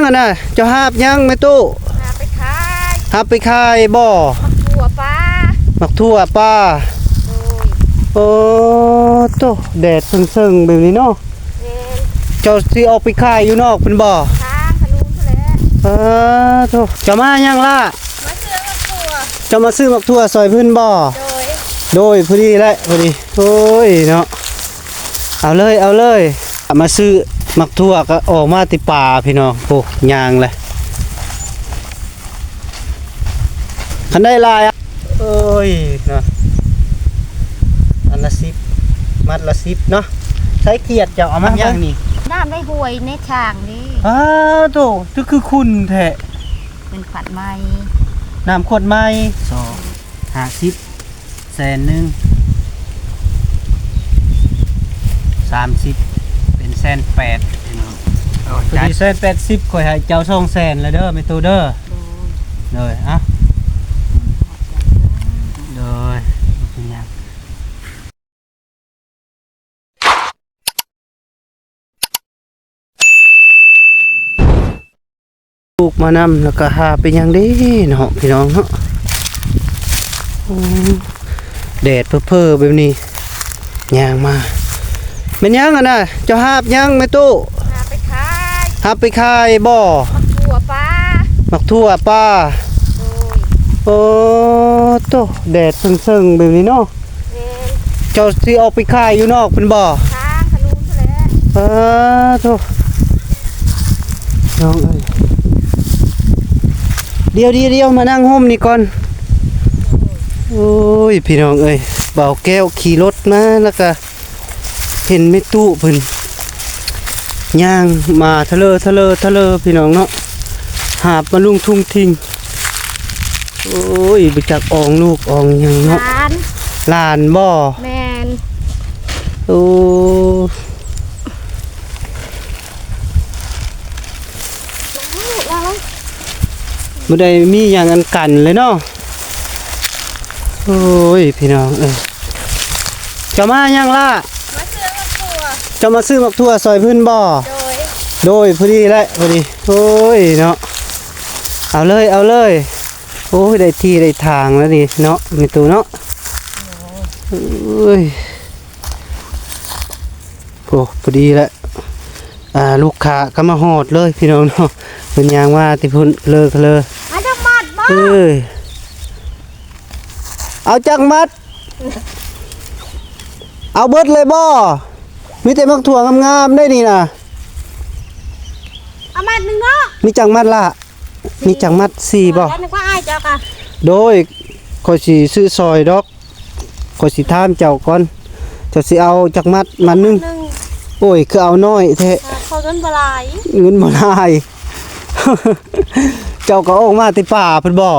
อ่ะนะเจ้าหาบยังแม่ตู้หาไปขายหาบไปขายบ่ถั่วปลามักทั่วป้าโอ้โตแดดเซิงๆแบบนี้เนาะเจ้าสิออกไปขายอยู่นอกเป็นบ่ทางขนุนแหละโตเจ้ามายังล่ะมาซื้อมักถั่วเจ้ามาซื้อมักทั่วซอยพื้นบ่โดยพอดีแหละพอดีโอ้ยเนาะเอาเลยมาซื้อมักทั่วก็ออกมาติป่าพี่น้องโอ้ยางเลยคันได้ลายเอ้ยเนาะอันละ10มัดละ10เนาะใช้เกียดเจ้าเอามาอย่างนี้น้ำได้ห่วยในช่างนี่โตนี่คือคุณแท้เป็นขัดไม้น้ำขวดไม้50 100,000 30เป็น180,000พี่น้องพอดี180ข่อยให้เจ้า200,000แล้วเด้อแม่ตูเด้อเลยอ่ะเลยเป็นยังลูกมานำแล้วก็หาเป็นยังดีเนาะพี่น้องเนาะแดดเพ้อๆแบบนี้ย่างมาเป็นยังอ่ะนะเจ้าหาบยังแม่ตู้หาไปขายหาบไปขายบ่ถั่วปลามักทั่วป้าโอ้โตแดดเซิงๆแบบนี้เนาะเจ้าสิออกไปขายอยู่นอกเป็นบ่ทางขนุนแหละโตน้องเอ้ยเดี๋ยวมานั่งห่มนี่ก่อนโอ้ยพี่น้องเอ้ยเบาแก้วขี่รถมาแล้วก็เห็นไม่ตู้เพิ่นย่างมาทะเลพี่น้องเนาะหาบมาลุงทุ่งทิ้งโอ้ยไปจักอองลูกอองยังเนาะลานบ่แมนโอ้บ่ได้มีอย่างอันกันเลยเนาะโอ้ยพี่น้องจะมายังล่ะมาซื้อมักถั่วจะมาซื้อมักทั่วซอยพื้นบ่โดยพอดีแหละพอดีโอ้ยเนาะเอาเลยโอ้ยได้ที่ได้ทางแล้วดิเนาะมีตัวเนาะโอ้ยโอ้พอดีแหละลูกค้าก็มาหอดเลยพี่น้องเนาะเป็นยางว่าติพุ่นเลยอาจังมัดบ่เอาจังมัดเอาเบิดเลยบ่มีแต่มักถั่วงามๆได้นี่นะเอามัดนึงเนาะมีจังมัดละมีจังมัด4บ่นึกว่าอ้ายเจ้าค่ะโดยข่อยสิซื้อซอยดอกข่อยสิถามเจ้าก่อนเจ้าสิเอาจักมัดมานึงโอ้ยคือเอาน้อยแท้เขาเงินบ่หลายเจ้าก็ออกมาที่ป่าเพิ่นบ่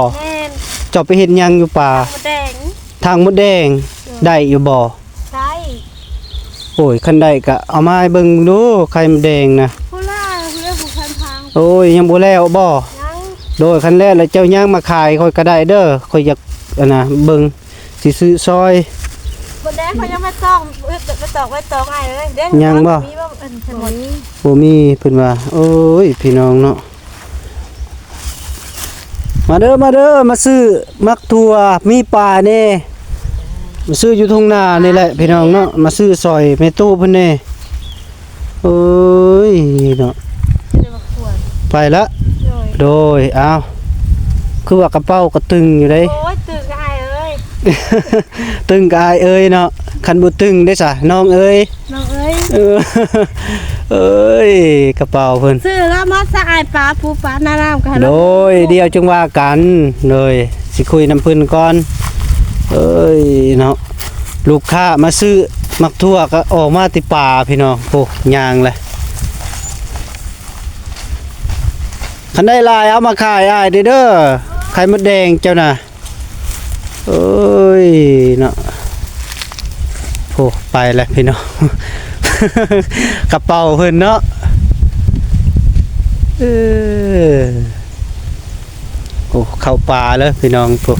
เจ้าไปเฮ็ดหยังอยู่ป่าทางมดแดงได้อยู่บ่ได้โอ้ยคันได้ก็เอามาให้เบิ่งดูไข่มดแดงนะผู้ล่าเรื่องผู้พันทางโอ้ยยังบ่แล้วบ่โดยคันแรกแล้วเจ้าย่างมาขายค่อยก็ได้เด้อค่อยอยากเบิ่งสิซื้อซอยบ่แดงเขายังไม่ต้องไว้อ้ายเลยเด้งยังบ่มีบ่บ่มีเพิ่นว่าโอ้ยพี่น้องเนาะมาเด้อมาซื้อมักถั่วมีปลาแน่มาซื้ออยู่ทุ่งนานี่แหละพี่น้องเนาะมาซื้อซอยแม่ตู้เพิ่นแน่โอ้ยเนาะไปละโดยอ้าวคือว่ากระเป๋ากระตึงอยู่ได้โอ้ยตึงอ้ายเอ้ยตึงกายเอ้ยเนาะคันบ่ตึงได้ซะน้องเอ้ยเอ้ยกระเป๋าเพิ่นซื้อแล้วมาสะอายปลาปูปลาน้ำกันโดยเดียวจึงว่ากันเลยสิคุยน้ำเพิ่นก่อนเอ้ยเนาะลูกค้ามาซื้อมักทั่วก็ออกมาติป่าพี่น้องโอ้ยางเลยคันได้ลายเอามาขายอ้ายเด้อไข่มดแดงเจ้าน่ะเอ้ยเนาะโอ้ไปแล้วพี่น้องกระเป๋าเพิ่นเนาะโอ้เข้าป่าเลยพี่น้องพวก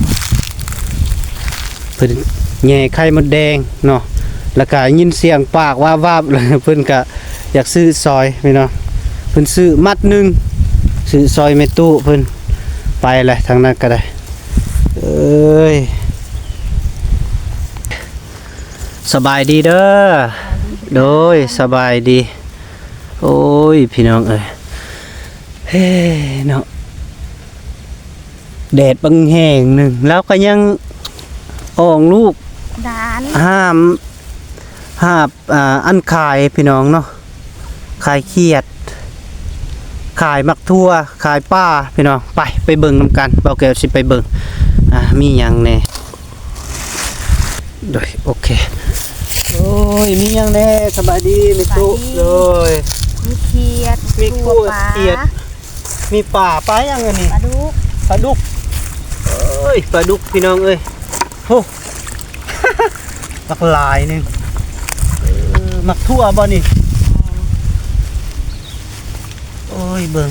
เพิ่นแง่ไข่มดแดงเนาะแล้วก็ยินเสียงปากวาบเลยเพิ่นก็อยากซื้อซอยพี่น้องเพิ่นซื้อมัดหนึ่ง ซื้อซอยแม่ตู้เพิ่นไปเลยทางนั้นก็ได้เอ้ยสบายดีเด้อโดยสบายดีโอ้ยพี่น้องเอ้ยเฮ้เนาะแดดบังแห้งหนึ่งแล้วก็ยังออกลูก ดาน ห้ามอันขายพี่น้องเนาะขายเขียดขายมักทั่วขายป้าพี่น้องไปเบิ่งนำกันเบาแก้วสิไปเบิ่งมีหยังแน่โดยโอเคโอ้ยมีหยังแน่สบายดีมีตู้เลย มีเขียด มีกุ้ง ปลา เขียดมีป่าปลายังไงนี่ ปลาดุก ปลาดุกเอ้ยปลาดุกพี่น้องเอ้ยโห มักหลายหนึงมักทั่วบ่นี่โอ้ยเบิ่ง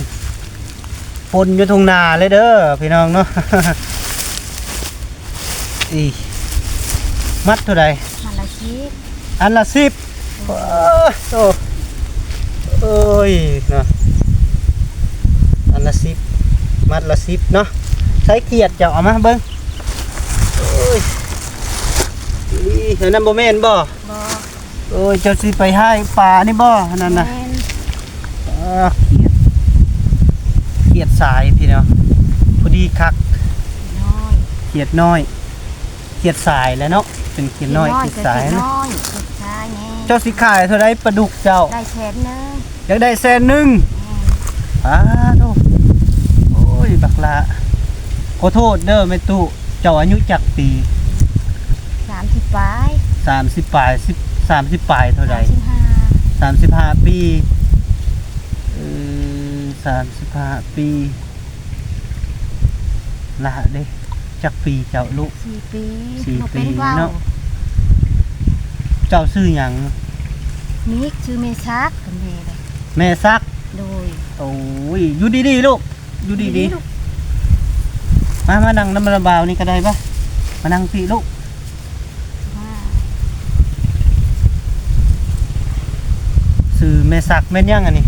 ปนอยู่ทุ่งนาเลยเด้อพี่น้องเนาะ อีมัดเท่าใด มันละชีพ อันละ10โอ้ยเนาะอันละ10มัดละ10เนาะใช้เกียดเจ้าเอามาเบิ่งโอ้ยนี่เห็นนำบ่แม่นบ่ บ่ โอ้ยเจ้าสิไปให้ปลานี่บ่นั่นน่ะ แม่น เขียดสายพี่เนาะพอดีคัก น้อย เขียดน้อยเขียดสายแล้วเนาะเป็นเขียดน้อยเขียดสาย เขีด เนาะ น้อยเขียดชายแน่ เจ้าสิขายเท่าไรปลาดุกเจ้า ได้แสนหนึง อยากได้100,000 แม่น โธ่โอ้ยบักละขอโทษเด้อแม่ตู้เจ้าอายุจักปี 30ปลาย 30ปลาย30ปลายเท่าไร 35 35ปี35ปีละเด้จักปีเจ้าลูก 4 ปี สี่ บ่เป็น ปี ว่าว เนาะ เจ้าซื้อหยัง มิกชื่อเมซักกันแม่เลย แม่ซัก โดย โอ้ยอยู่ดีๆลูกอยู่ดี ลูก ๆมานั่งน้ำระบาวนี่ก็ได้ปะมานั่งพี่ลูก ว่า ซื้อแม่ซักแม่นยังอันนี้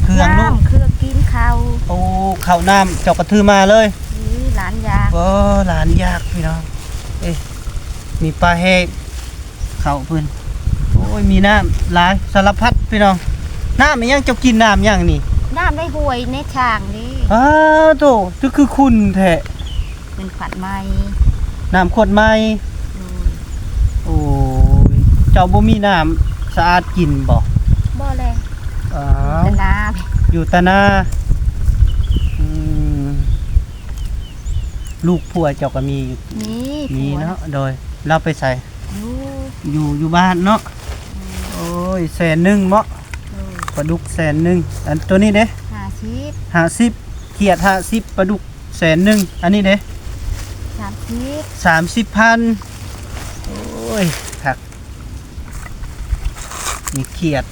เครื่องลูก น้ำเครื่องกินข้าว โอ้ข้าวน้ำเจ้ากระทือมาเลย นี่หลานยาก โอ้หลานยากพี่น้องเอ้ยมีปลาแห้งข้าวเพิ่นโอ้ยมีน้ำหลายสารพัดพี่น้องน้ำมันยังเจ้ากินน้ำยังนี่ น้ำได้ห่วยในช่างนี่ อ้าวโตนี่คือคุณแท้ เป็นขวัญไม้ น้ำขวดใหม่ โดย โอ้ยเจ้าบ่มีน้ำสะอาดกินบ่ บ่เลย อ๋อ แต่น้ อยู่ตะนาอืมลูกผัวเจ้าก็มีอยู่ ำนี่ มี ผัว เนาะโดยเราไปใส่ อยู่ อยู่บ้านเนาะโอ้ย100,000เนาะ โดย ปลาดุก100,000อันตัวนี้เด้ 50 50เขียด50ปลาดุก100,000อันนี้เด้ 30 30,000โอ้ยคักมีเขียด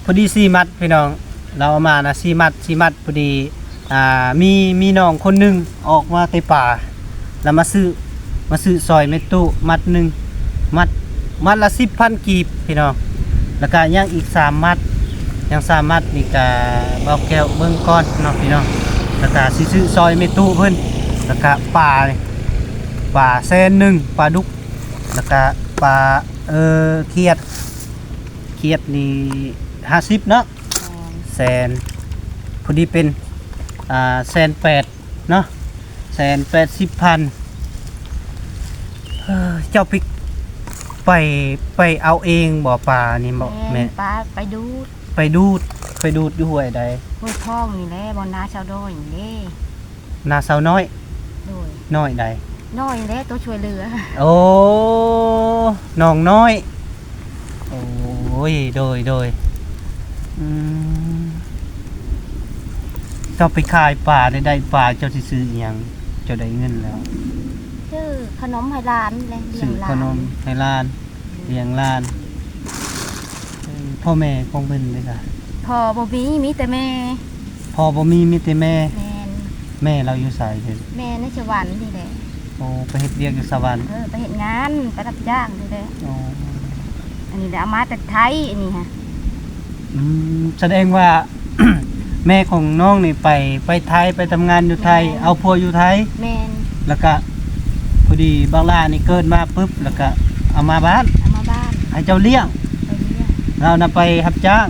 พอดี4มัดพี่น้องเราเอามานะ4มัดพอดีมีน้องคนหนึงออกมาในป่าแล้วมาซื้อซอยเม็ดตู้มัดหนึงมัดละ 10,000 กีบพี่น้องแล้วก็ยังอีก3มัดยัง3มัดนี่ก็เบาแก้วเบิ่งก่อนเนาะพี่น้องแล้วก็สิซื้อซอยเม็ดตู้เพิ่นแล้วก็ปลา100,000ปลาดุกแล้วก็ปลาเขียดนี่50เนาะแสนพอดีเป็น180,000เนาะ180,000เจ้าไปเอาเองบ่ปลานี่บ่แม่ ปลาไปดูด ไปดูดอยู่ห้วยใด ห้วยทองนี่แหละบ่นาชาวดอยนี่เด้ นาสาวน้อย โดย น้อยใด น้อยนี่แหละตัวช่วยเหลือ โอ้น้องน้อยโอ้ยโดยอืมเจ้าไปขายปลาได้ปลาเจ้าสิซื้ออิหยังเจ้าได้เงินแล้ว ชื่อขนมไหหลานเลยเลี้ย ซื้ ง อ หลา ข น นมให้หลานเลี้ยงหลานพ่อแม่ของเพิ่นเลยค่ะ พอบ่มีแต่แม่ พ่อบ่มีแต่แม่ แม่น เราอยู่ไสเพิ่น แม่ในสวรรค์นี่แหละ โอ้ไปเฮ็ดเวียกอยู่สวรรค์ ไปเฮ็ดงานไปรับจ้างนี่แหละ โอ้ อันนี้ได้เอามาจากไทยอันนี้ฮะ แสดงว่า แม่ของน้องนี่ไปไทยไปทำงานอยู่ไทย เอาพัวอยู่ไทย แม่น แล้วก็พอดีบางล่านี่เกิดมาปุ๊บแล้วก็เอามาบ้าน เอามาบ้าน ให้เจ้าเลี้ยง ไปเลี้ยง เรานำไปรับจ้าง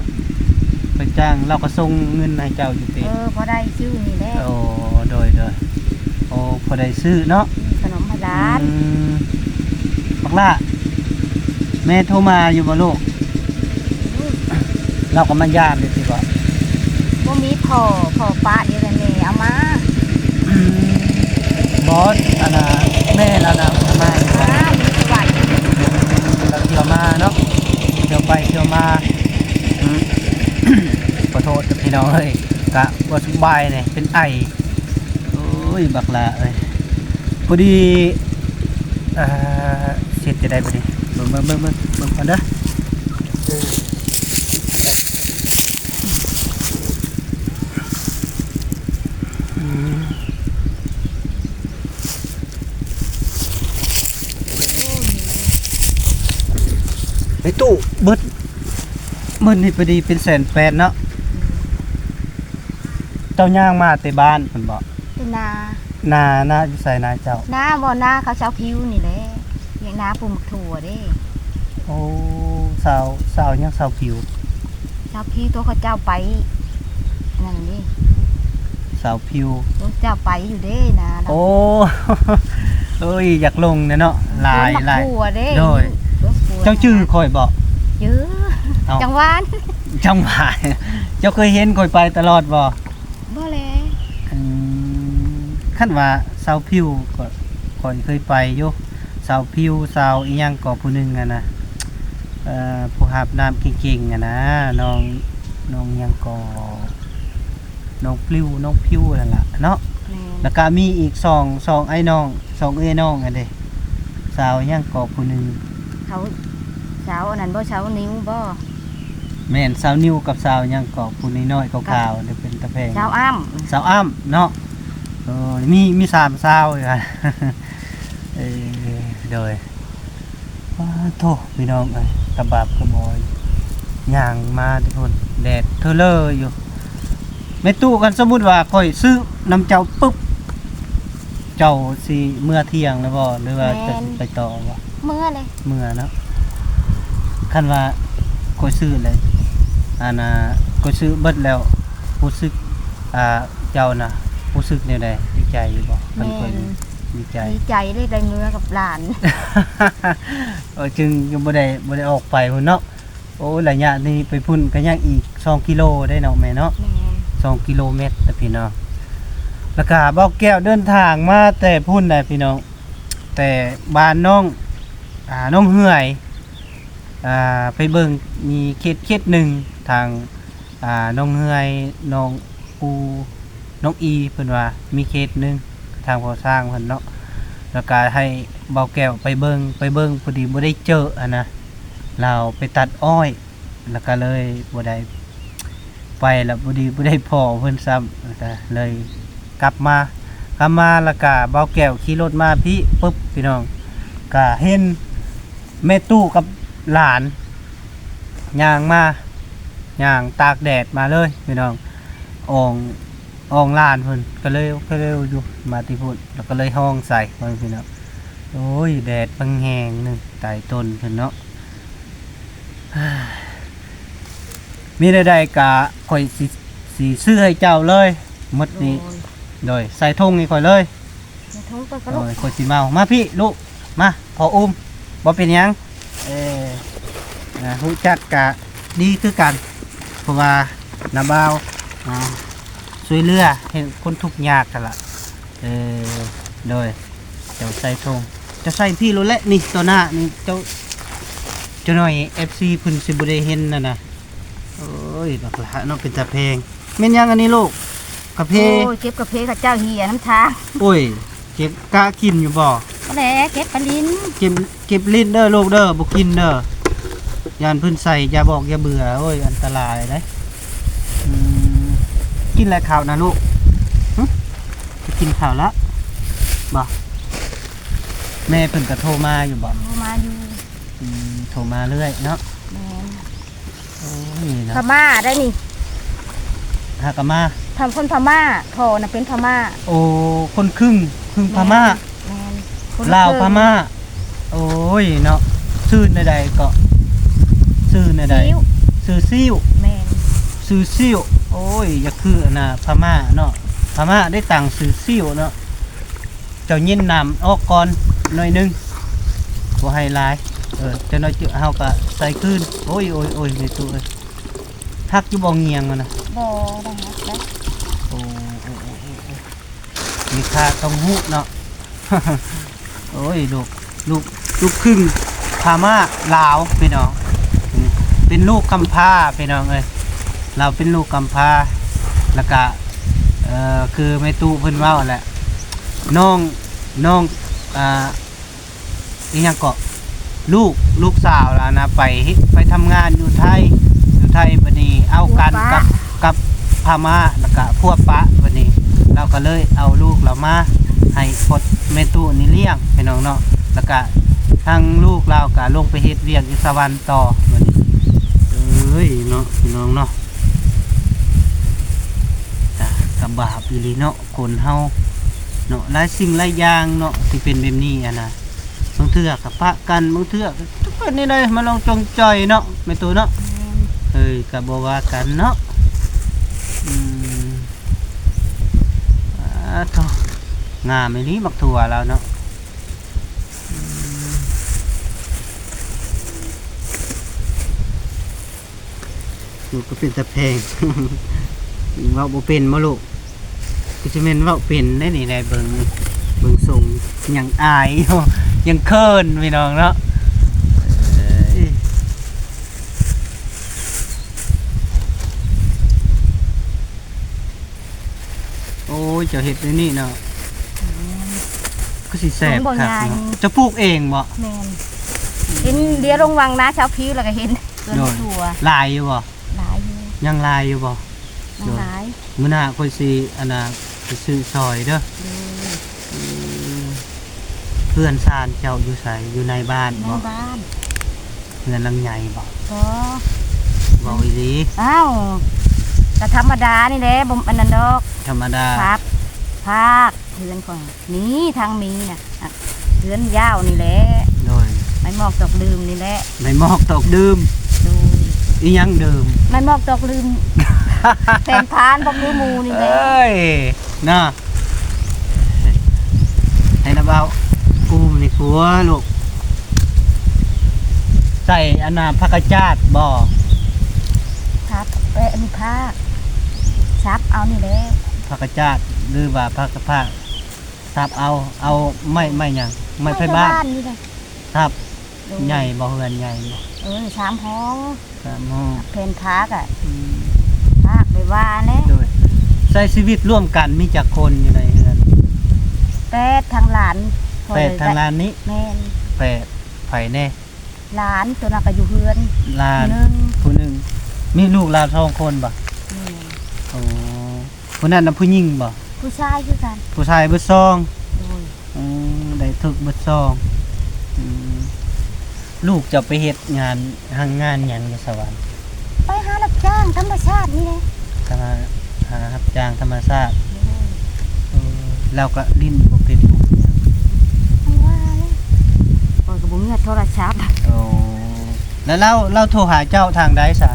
ไปจ้างเราก็ส่งเงินให้เจ้าอยู่ติ พอได้ชื่อนี่แหละ โอ้โดยโอ้พอได้ซื้อเนาะ ขนมพดาน บักล่าแม่โทรมาอยู่บ่ลูกเราก็มันยามเลยสิบ่ บ่มีพ่อป้าเดียวกันแม่เอามา บอสอันน่ะแม่เราน่ะมาอยู่บ่ มีสวัสดิ์ เราเที่ยวมาเนาะเที่ยวไปเที่ยวมาขอโทษกับพี่น้องเอ้ยกะบ่สบายเนี่ยเป็นไอโอ้ยบักล่าเอ้ยพอดีเสร็จจะได้พอดีเบิ่งก่อนเด้อไอ้ตู้เบิดนี่พอดีเป็น180,000เนาะเจ้าย่างมาแต่บ้านเพิ่นบอก เป็นนา นาอยู่ใส่นาเจ้า หน้าบ่หน้าเขาเช้าพิวนี่แหละเลี้ยงนาปลูกหมักถั่วเด้ โอ้สาวยังสาวผิว เช้าพิวตัวเขาเจ้าไปนั่นนี่ สาวผิว ตัวเจ้าไปอยู่เด้นะ โอ้ เอ้ยอยากลงเนี่ยเนาะหลาย หมักถั่วเด้ โดย เจ้าชื่อคอยบอก ชื่อ เอา จังหวาน จังหวะเจ้าเคยเห็นคอยไปตลอดบ่ บ่แล ขั้นว่าสาวผิวก็คอยเคยไปอยู่สาวผิวสาวอีหยังก็ผู้หนึงอะนะผู้หาบน้ำเก่งๆอะนะน้องหยังก็น้องผิวนั่นล่ะเนาะ แม่ แล้วก็มีอีกสองไอ้น้องสองเอ้ยน้องอันเด้สาวยังกอบผู้หนึง เขาเช้าอันนั้นบ่เช้านิ้วบ่ แม่นสาวนิวกับสาวยังกอบผู้น้อยๆขาวๆเด้เป็นตะแพง เช้าอ้ำ สาวอ้ำเนาะมี3สาวอยู่กัน โดยว้าโธ่พี่น้องเอ้ยกระบาบกระบอยย่างมาทุกคนแดดเทอเลอร์อยู่แม่ตู้กันสมมุติว่าข่อยซื้อน้ำเจ้าปุ๊บเจ้าสิเมื่อเที่ยงแล้วบ่หรือว่าจะไปต่อบ่ เมื่อเลย เมื่อเนาะคันว่าข่อยซื้อเลยข่อยซื้อเบิดแล้วรู้สึกเจ้าน่ะรู้สึกแนวใดดีใจอยู่บ่ แม่ เพิ่นดีใจ ดีใจได้เมื่อกับหลาน จึงยังบ่ได้ออกไปพุ่นเนาะโอ้ระยะนี้ไปพุ่นก็ยังอีก2กิโลได้เนาะแม่เนาะ แม่ 2กิโลเมตรนะพี่น้องแล้วก็เบ้าแก้วเดินทางมาแต่พุ่นได้พี่น้องแต่บ้านน้องเหื่อยไปเบิ่งมีเขตหนึ่งทางน้องเหื่อยน้องปูน้องอีเพิ่นว่ามีเขตหนึงทางก่อสร้างเพิ่นเนาะแล้วก็ให้เบ้าแก้วไปเบิ่งพอดีบ่ได้เจอนะเราไปตัดอ้อยแล้วก็เลยบ่ได้ไปแล้วบ่ได้พอเพิ่นซ้ำแล้วก็เลยกลับมาแล้วก็เบ้าแก้วขี่รถมาพี่ปึ๊บพี่น้องก็เห็นแม่ตู้กับหลานย่างตากแดดมาเลยพี่น้องอ่องลานเพิ่นก็เลยอยู่มาที่พุ่นแล้วก็เลยห้องใส่เพิ่นพี่น้องโอ้ยแดดบังแหงนึงใต้ต้นเพิ่นเนาะ มีใดๆก็ข่อยสิซื้อให้เจ้าเลยหมดนี้โดยใส่ถุงนี่ข่อยเลย ในท้องก็ โด ลูก ยข่อยสิเมามาพี่ลูกมาพออุ้มบ่เป็นหยังฮู้จักกะดีคือกันเพราะว่าน้าบ่าวช่วยเหลือให้คนทุกข์ยากกันล่ะโดยเจ้าใส่ถุงจะใส่พี่รู้แล้วนี่ตัวหน้านี่เจ้าหน่อย FC เพิ่นสิบ่ได้เห็นน่ะนะโอ้ยบักหละเนาะเป็นตาเพลงแม่นยังอันนี้ลูกกาแฟ โอ้ยเก็บกาแฟข้าเจ้าเหียน้ำชา โอ้ยเก็บกะกินอยู่บ่ ก็แหละเก็บปลาลิ้น เก็บลิ้นเด้อลูกเด้อบ่กินเด้อยานเพิ่นใส่อย่าบอกอย่าเบื่อโอ้ยอันตรายเด้กินอะไรข้าวนะลูกหึจะกินข้าวละบ่แม่เพิ่นก็โทรมาอยู่บ่ เอามาอยู่ โทรมาเรื่อยเนาะ แม่น โอ้ยเนาะ พม่าได้นี่ หากะมา ทำคนพม่าพ่อน่ะเป็นพม่า โอ้คนครึ่งพม่า แม่นคน ลาว ครึ่ง พม่าโอ้ยเนาะชื่อในใดก็ชื่อในใด ซิ้ว ชื่อซิ่ว แม่น ชื่อซิ่วโอ้ยอย่าคืออันน่ะพม่าเนาะพม่าได้ต่างชื่อซิ่วเนาะเจ้ายินนามออกก่อนหน่อยนึงบ่ให้หลายจะน้อยเจอเฮาก็ใส่คืนโอ้ยในตู้เอ้ยทักอยู่บ่เงียงมันน่ะ บ่ได้นะได้ โอ้มีค่าต้องหูเนาะ โอ้ยลูกครึ่งพม่าลาวพี่น้องเป็นลูกกำพร้าพี่น้องเอ้ยเราเป็นลูกกำพร้าแล้วก็คือแม่ตู้เพิ่นเว้าแหละน้องอีหยังก็ลูกสาวล่ะนะไปทำงานอยู่ไทยบัดนี้เอากันกับพม่าแล้วก็พวกปะบัดนี้เราก็เลยเอาลูกเรามาให้พดแม่ตู้นี่เลี้ยงพี่น้องเนาะแล้วก็ทางลูกเราก็ลงไปเฮ็ดเวียกอยู่สวรรค์ต่อบัดนี้เอ้ยเนาะพี่น้องเนาะกับบาปอีหลีเนาะคนเฮาเนาะหลายสิ่งหลายอย่างเนาะที่เป็นแบบนี้อ่ะนะบางเทื่อกับปะกันบางเทื่อทุกคนนี่เลยมาลองจงจอยเนาะแม่ตู้เนาะ แม่น เอ้ยก็บ่ว่ากันเนาะโธ่งามอีหลีบักถั่วแล้วเนาะลูกก็เป็นตะแพง เว้าบ่เป็นบ่ลูกก็สิแม่นเว้าเป็นได้นี่ได้เบิ่งทรงยังอายอยู่ ยังเคินพี่น้องเนาะโอ้ยเจ้าเห็ดในนี่เนาะก็สิแสบครับเนาะจะปลูกเองบ่ แม่นเห็นเดี๋ยวลงวังนะชาวพิวแล้วก็เห็นเกินตัว ลายอยู่บ่ หลายอยู่ ยังลายอยู่บ่ หลาย มื้อหน้าค่อยสิอันน่ะไปซื้อซอยเด้อ ดู เพื่อนซ่านเจ้าอยู่ไสอยู่ในบ้าน ใน บ่ บ้าน เพื่อนหลังใหญ่บ่ ก็ เว้าอีหลี อ้าวก็ธรรมดานี่แหละบ่อันนั้นดอก ธรรมดา ครับภาคเดือนก่อนนี้ทางมีน่ะเดือนยาวนี่แหละ โดย ไม่มอกตกลืมนี่แหละ ไม่มอกตกดื่ม ดู อีหยังดื่ม ไม่มอกตกลืม แทนพานบอกลืมหมูนี่แหละ เอ้ยน่ะให้นะเบากูมันนี่กลัวลูกใส่อันน่ะผักกาดจาดบ่ ครับอันนี้ภาคซับเอานี่แหละ ผักกาดจาดหรือว่าผักกะผักทับเอาไม่หยังไม่ไผบ้าน นี่แหละ ทับ ดู ใหญ่บ่เฮือนใหญ่บ่ 3 ห้อง ครับโอ้ เพนพาคอ่ะพากไปว่าแน่ โดยใช้ชีวิตร่วมกันมีจักคนอยู่ในเฮือน ทางหลาน แปดทางร้านนี้ แม่น แปดไผแน่ หลานตัวนั้นก็อยู่เฮือน ลาน หนึง ผู้หนึงมีลูกหลาน2คนบ่ นี่ โอ้คนนั้นน่ะผู้หญิงบ่ ผู้ชายคือกัน ผู้ชายเบิดซอง โอ้ย ได้ถึกเบิดซองลูกจะไปเฮ็ดงานงานหยังอยู่สวรรค์ ไปหารับจ้างธรรมชาตินี่แหละ ทำหารับจ้างธรรมชาติเราก็ลิ้นบ่เป็นปลูกหยัง ทั้งว่าเลยโอ้ยก็บ่มีโทรศัพท์ โอ้แล้วเราโทรหาเจ้าทางใดซะ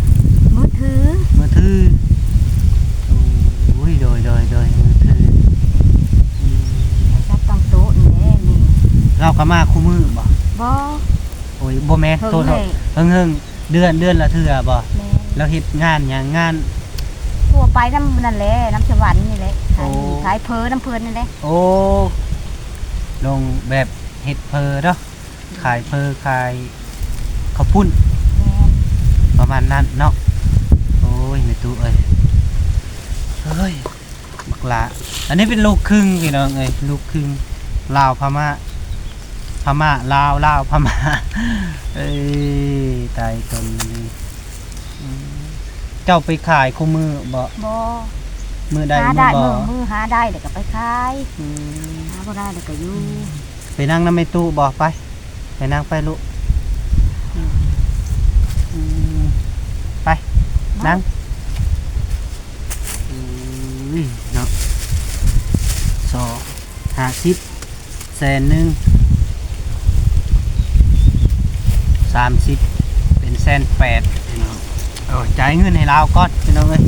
มือถือ มือถือโอ้ยโดยมือถือ จับตั้งโต๊ะนี่แหละนี่ เราก็มาคู่มือบ่ บ่ โอ้ยบ่แม่นโทษเฮิงเดือนละเทื่อบ่ แม่น เราเฮ็ดงานหยังงาน ทั่วไปน้ำนั่นแหละน้ำสวรรค์นี่แหละ โอ้ ขายเพอน้ำเพลินนี่แหละ โอ้ลงแบบเฮ็ดเพอเนาะขายเพอขายข้าวปุ้น แม่น ประมาณนั้นเนาะโอ้ยไม่ตู้เอ้ยเฮ้ยบักละอันนี้เป็นลูกครึ่งพี่น้องเอ้ยลูกครึ่งลาวพม่าลาวพม่า เอ้ยตายตนนี้เจ้าไปขายคู่มือบ่ บ่ มือใด หา มือ ได้ บ่ มือหาได้เดี๋ยวก็ไปขาย อืม หาบ่ได้เดี๋ยวก็อยู่ ไปนั่งน้ำไม่ตู้บ่ไปนั่งไปลูกไปนั่ง ยเนาะ250 100,000 30เป็น180,000พี่น้องจ่ายเงินให้เราก่อนพี่น้องเอ้ย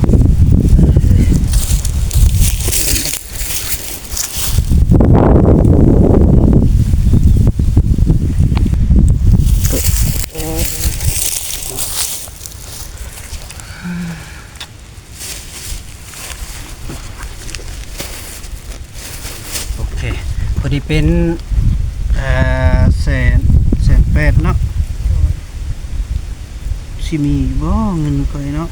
โอเคพอดีเป็น180,000เนาะสิมีบ่เงินก่อยเนาะ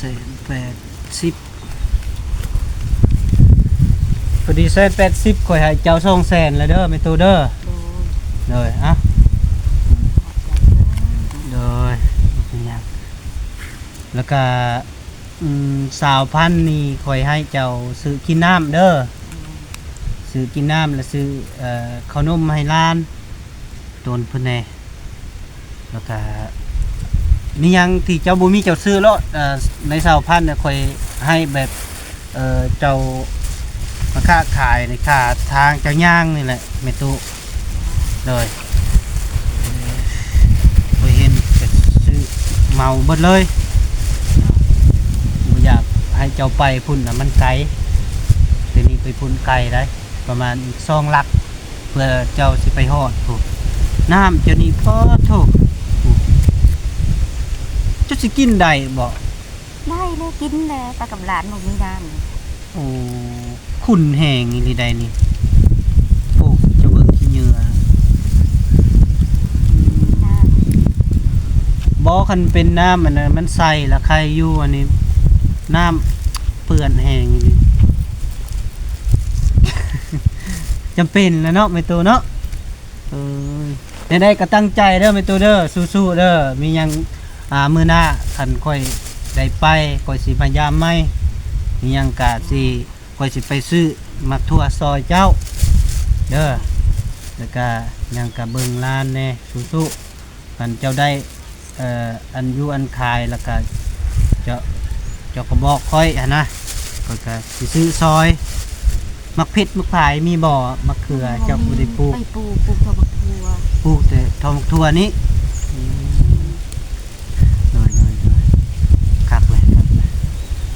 180พอดี180ข่อยให้เจ้า200,000แล้วเด้อแม่ตูเด้อเลยอ่ะเลยเป็นหยังแล้วก็20,000นี่ข่อยให้เจ้าซื้อกินน้ำเด้อซื้อกินน้ำแล้วซื้อขนมให้ร้านโดนเพิ่นแน่แล้วก็มีหยังที่เจ้าบ่มีเจ้าซื้อแล้วใน20,000น่ะข่อยให้แบบเจ้ามาค้าขายในค่าทางเจ้าย่างนี่แหละแม่ตู้เลยข่อยเห็นก็ซื้อเมาเบิดเลยบ่อยากให้เจ้าไปพุ่นน่ะมันไกลเดี๋ยวนี้ไปพุ่นไกลได้ประมาณอีก2 ลักเพื่อเจ้าสิไปฮอดพุ่นน้ำเจ้านี่พอโทจะสิกินได้บ่ ได้เลยกินเลยตากับหลานบ่มีน้ำ โอ้ขุ่นแห้งนี่ได้นี่โอ้จะเบิ่งขี้เหงื่อบ่คันเป็นน้ำอันนั้นมันใส่ละใครอยู่อันนี้น้ำเปื้อนแห้งนี่ จำเป็นแล้วเนาะแม่ตูเนาะได้ก็ตั้งใจเด้อแม่ตูเด้อสู้ๆเด้อมีหยังมื้อหน้าคันค่อยได้ไปค่อยสิพยายามใหม่มีหยังกะสิค่อยสิไปซื้อมักทั่วซอยเจ้าเด้อแล้วก็หยังกะเบิ่งร้านแน่สู้ๆคันเจ้าได้อันอยู่อันขายแล้วก็เจ้าก็บอกค่อยนะก็สิซื้อซอยมักเผ็ดมักผายมีบ่มักเขือเจ้าบ่ได้ปลูกไปปลูกทอบักทัว ปลูกแต่ทองทั่วนี้น้อยคักเลย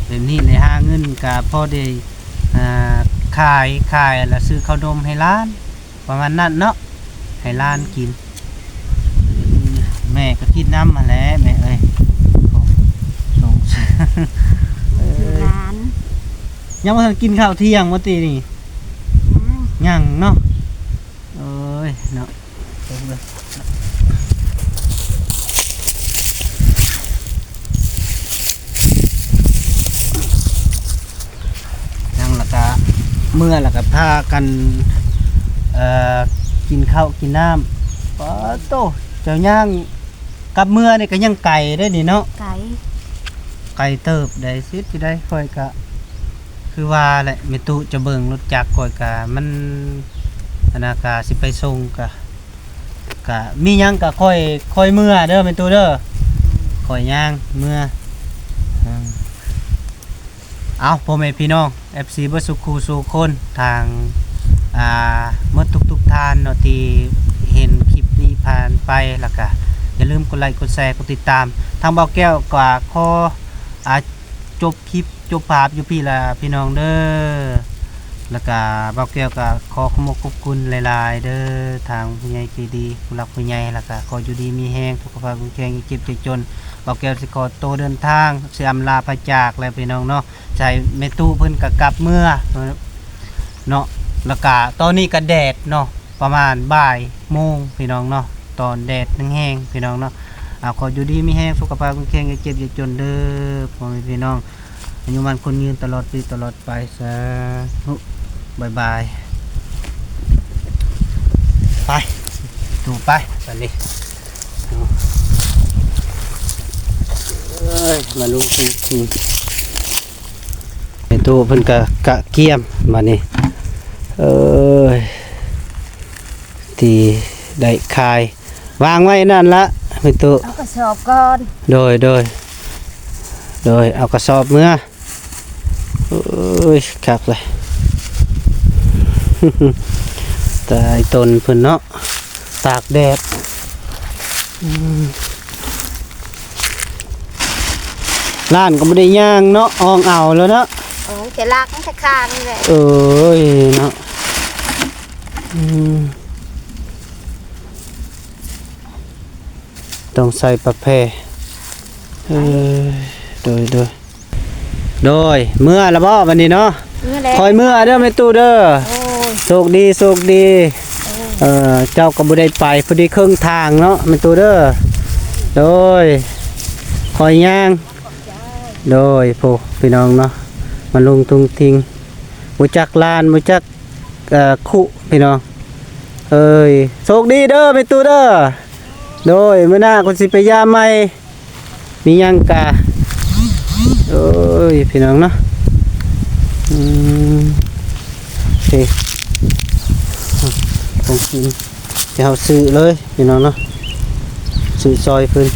เดี๋ยวนี้เลยหาเงินก็พอได้ขายแล้วซื้อข้าวนมให้ร้านประมาณนั้นเนาะให้ร้านกินแม่ก็กินน้ำมาแล้วแม่เอ้ยสงสารร้าน ยังบ่ทันกินข้าวเที่ยงมื้อตีนี่ยังเนาะเอ้ยเนาะยังแล้วก็เมื่อแล้วก็พากันกินข้าวกินน้ำปะโตเจ้าย่างกับเมื่อนี่ก็ยังไก่ได้นี่เนาะไก่เติบได้สิที่ได้ค่อยกะคือว่าแหละแม่ตุจะเบิ่งรถจักรค่อยกะมันธนากาสิไปส่งกะมีหยังกะค่อยเมื่อเด้อแม่ตุเด้อค่อยย่างเมื่อเอาพ่อแม่พี่น้อง FC บ่สุขคู่สู่คนทางเมื่อทุกท่านเนาะที่เห็นคลิปนี้ผ่านไปแล้วก็อย่าลืมกดไลค์กดแชร์กดติดตามทางเบาแก้วกว่าขอจบคลิปจบภาพอยู่พี่ละพี่น้องเด้อแล้วก็เบาแก้วก็ขอขอบคุณหลายๆเด้อทางผู้ใหญ่ใจดีผู้หลักผู้ใหญ่แล้วก็ขออยู่ดีมีแฮงสุขภาพแข็งแรงเจ็บจนเบาแก้วสิขอโตเดินทางสิอำลาพระจากแล้วพี่น้องเนาะใจแม่ตู้เพิ่นก็กลับเมื่อเนาะแล้วก็ตอนนี้ก็แดดเนาะประมาณบ่ายโมงพี่น้องเนาะตอนแดดแห้งๆพี่น้องเนาะขออยู่ดีมีแห้งสุขภาพแข็งแรงเจ็บจนเด้อพ่อแม่พี่น้องอายุมันคนยืนตลอดปีตลอดไปสาธุบายบายไปดูไปตอนนี้ มาลุงทิ้งเป็นตู้เพิ่นกะเกียมมานี่ที่ได้คายวางไว้นั่นละเป็นตู้ เอากระสอบก่อน โดยเอากระสอบเมื่อคักเลย ตายตนเพิ่นเนาะตากแดดร้านก็ไม่ได้ย่างเนาะอองเอาแล้วเนาะ โอ้ยจะลากมันจะขาดนี่แหละ เนาะต้องใส่ประแพโดยเมื่อละบ่วันนี้เนาะ นี่แหละ คอยเมื่อเด้อแม่ตู้เด้อ โอ้ย โชคดีเจ้าก็บ่ได้ไปพอดีครึ่งทางเนาะแม่ตู้เด้อโดยคอยย่างโดยพวกพี่น้องเนาะมาลงตุงทิงบ่จักลานบ่จักคุพี่น้องโชคดีเด้อแม่ตู้เด้อโดยมื้อหน้าก็สิไปยามใหม่มีหยังกะพี่น้องเนาะโอเคผมกินจะเอาซื้อเลยพี่น้องเนาะซื้อซอยเพิ่น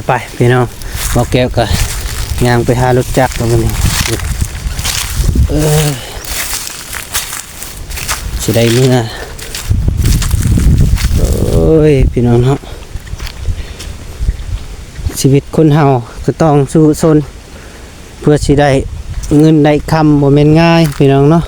ไปพี่น้องบอกแก้วกันย่างไปหารถจักรตรงนี้สิได้เมื่อพี่น้องเนาะชีวิตคนเฮาก็ต้องสู้ซนเพื่อสิได้เงินได้คำบ่แม่นง่ายพี่น้องเนาะ